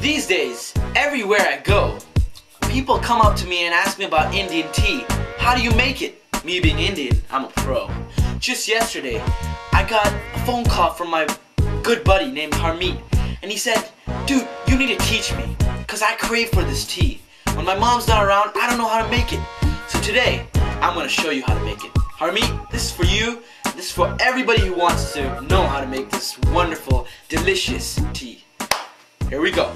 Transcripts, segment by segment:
These days, everywhere I go, people come up to me and ask me about Indian tea. How do you make it? Me being Indian, I'm a pro. Just yesterday, I got a phone call from my good buddy named Harmeet, and he said, dude, you need to teach me, because I crave for this tea. When my mom's not around, I don't know how to make it. So today, I'm going to show you how to make it. Harmeet, this is for you. This is for everybody who wants to know how to make this wonderful, delicious tea. Here we go.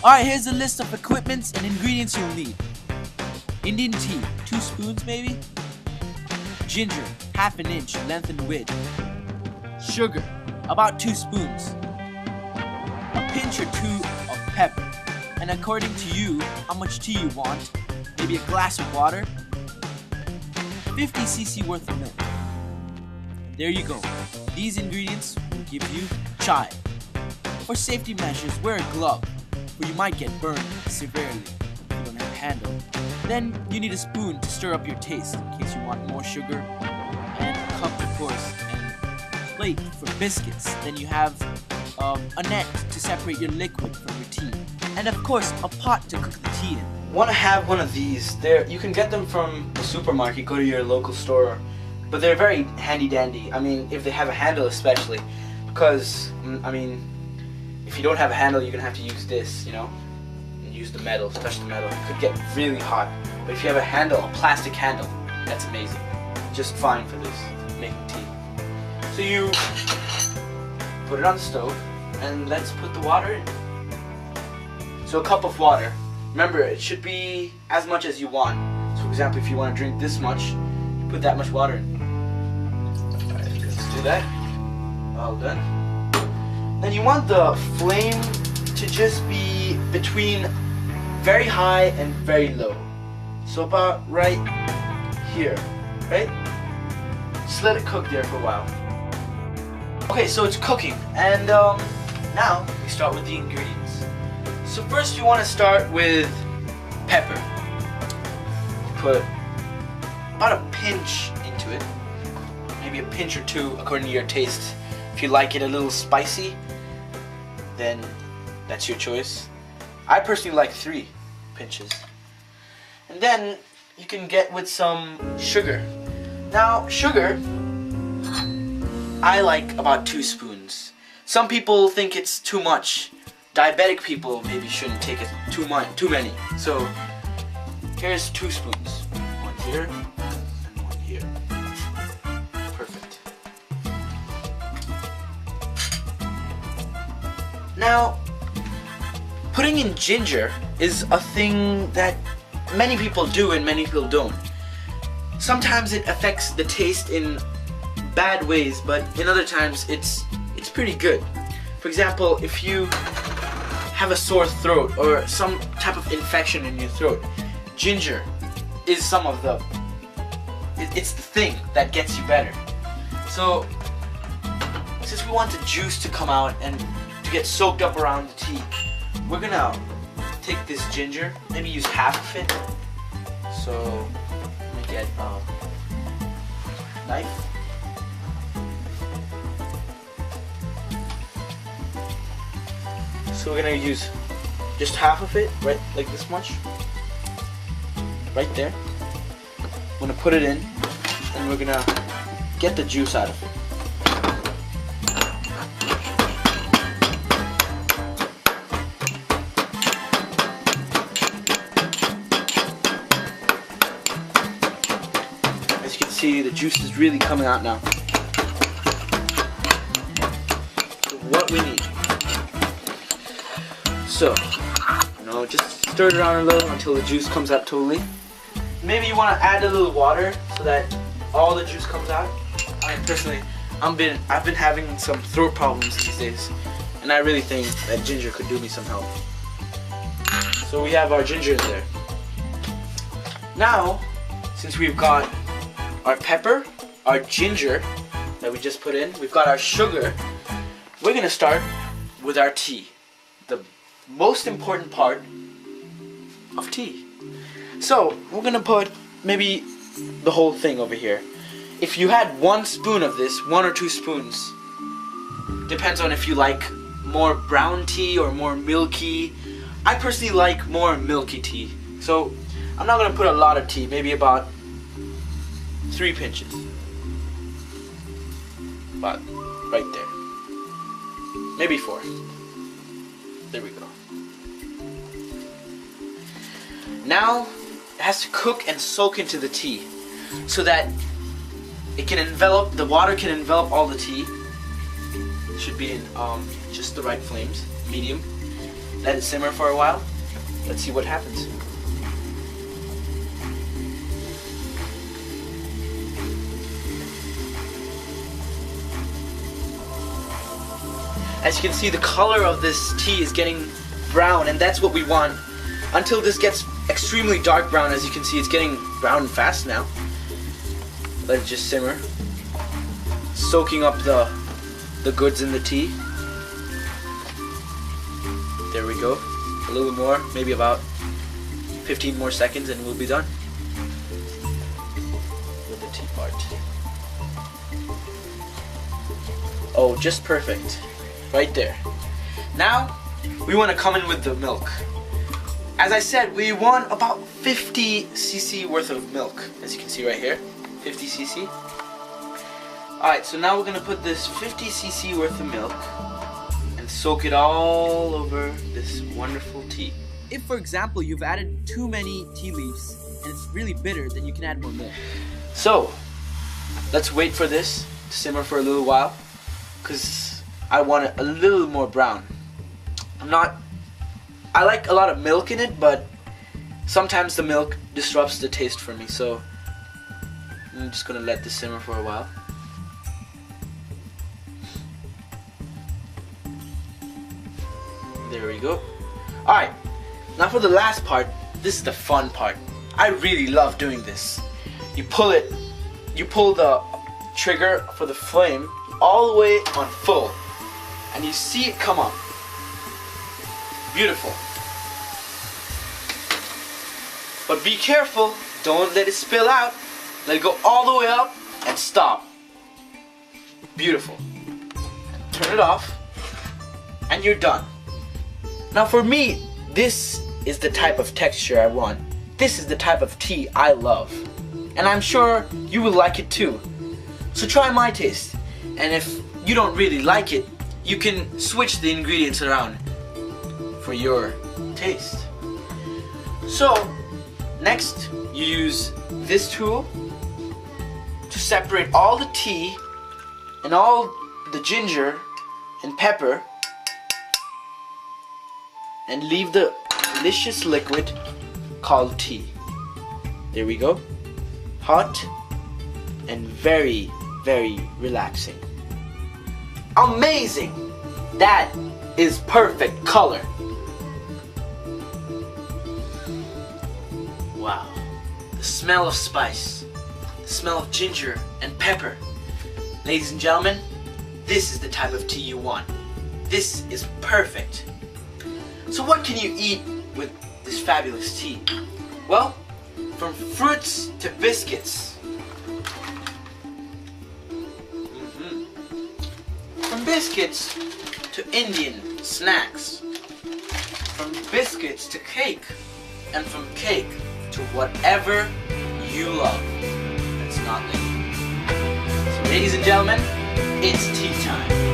Alright, here's a list of equipments and ingredients you'll need. Indian tea, 2 spoons maybe. Ginger, ½ an inch length and width. Sugar, about 2 spoons. A pinch or 2 of pepper. And according to you, how much tea you want, maybe a glass of water. 50 cc worth of milk. There you go. These ingredients will give you chai. For safety measures, wear a glove, or you might get burned severely if you don't have a handle. Then you need a spoon to stir up your taste in case you want more sugar, and a cup of course, and a plate for biscuits. Then you have a net to separate your liquid from your tea, and of course a pot to cook the tea in. Want to have one of these? You can get them from the supermarket. Go to your local store, but they're very handy dandy. I mean, if they have a handle especially, because I mean, if you don't have a handle, you're gonna have to use this, you know, and use the metal, touch the metal. It could get really hot, but if you have a handle, a plastic handle, that's amazing. Just fine for this, making tea. So you put it on the stove, and let's put the water in. So a cup of water. Remember, it should be as much as you want. So for example, if you want to drink this much, you put that much water in. Alright, let's do that. All done. Then you want the flame to just be between very high and very low. So about right here, right? Just let it cook there for a while. Okay, so it's cooking, and now we start with the ingredients. So first you want to start with pepper. Put about a pinch into it, maybe a pinch or 2 according to your taste. If you like it a little spicy, then that's your choice. I personally like 3 pinches. And then you can get with some sugar. Now sugar, I like about 2 spoons. Some people think it's too much. Diabetic people maybe shouldn't take it too many. So here's 2 spoons. One here and one here. Perfect. Now, putting in ginger is a thing that many people do and many people don't. Sometimes it affects the taste in bad ways, but in other times it's pretty good. For example, if you have a sore throat or some type of infection in your throat, ginger is it's the thing that gets you better. So since we want the juice to come out and to get soaked up around the tea, we're gonna take this ginger, maybe use half of it. So let me get a knife. So we're gonna use just half of it, right, like this much, right there. I'm gonna put it in, and we're gonna get the juice out of it. As you can see, the juice is really coming out now. So what we need. So, just stir it around a little until the juice comes out totally. Maybe you want to add a little water so that all the juice comes out. I personally, I've been having some throat problems these days, and I really think that ginger could do me some help. So we have our ginger in there. Now, since we've got our pepper, our ginger that we just put in, we've got our sugar, we're gonna start with our tea. The most important part of tea. So we're gonna put maybe the whole thing over here. If you had 1 spoon of this, 1 or 2 spoons, depends on if you like more brown tea or more milky. I personally like more milky tea, so I'm not gonna put a lot of tea, maybe about 3 pinches, about right there, maybe 4. There we go. Now it has to cook and soak into the tea so that it can envelop, the water can envelop all the tea. It should be in just the right flames, medium. Let it simmer for a while. Let's see what happens. As you can see, the color of this tea is getting brown, and that's what we want until this gets extremely dark brown. As you can see, it's getting brown fast now. Let it just simmer, soaking up the goods in the tea. There we go. A little more, maybe about 15 more seconds, and we'll be done with the tea part. Oh, just perfect. Right there. Now, we want to come in with the milk. As I said, we want about 50 cc worth of milk. As you can see right here, 50 cc. Alright, so now we're going to put this 50 cc worth of milk and soak it all over this wonderful tea. If, for example, you've added too many tea leaves and it's really bitter, then you can add more milk. So, let's wait for this to simmer for a little while, because I want it a little more brown. I like a lot of milk in it, but sometimes the milk disrupts the taste for me, so I'm just gonna let this simmer for a while. There we go. Alright, now for the last part, this is the fun part. I really love doing this. You pull the trigger for the flame all the way on full, and you see it come up. Beautiful. But be careful, don't let it spill out. Let it go all the way up and stop. Beautiful. Turn it off, and you're done. Now for me, this is the type of texture I want. This is the type of tea I love. And I'm sure you will like it too. So try my taste. And if you don't really like it, you can switch the ingredients around for your taste. So, next you use this tool to separate all the tea and all the ginger and pepper and leave the delicious liquid called tea. There we go. Hot and very, very relaxing. Amazing! That is perfect color. Wow. The smell of spice, the smell of ginger and pepper. Ladies and gentlemen, this is the type of tea you want. This is perfect. So what can you eat with this fabulous tea? Well, from fruits to biscuits. From biscuits to Indian snacks. From biscuits to cake. And from cake to whatever you love. That's not late. So ladies and gentlemen, it's tea time.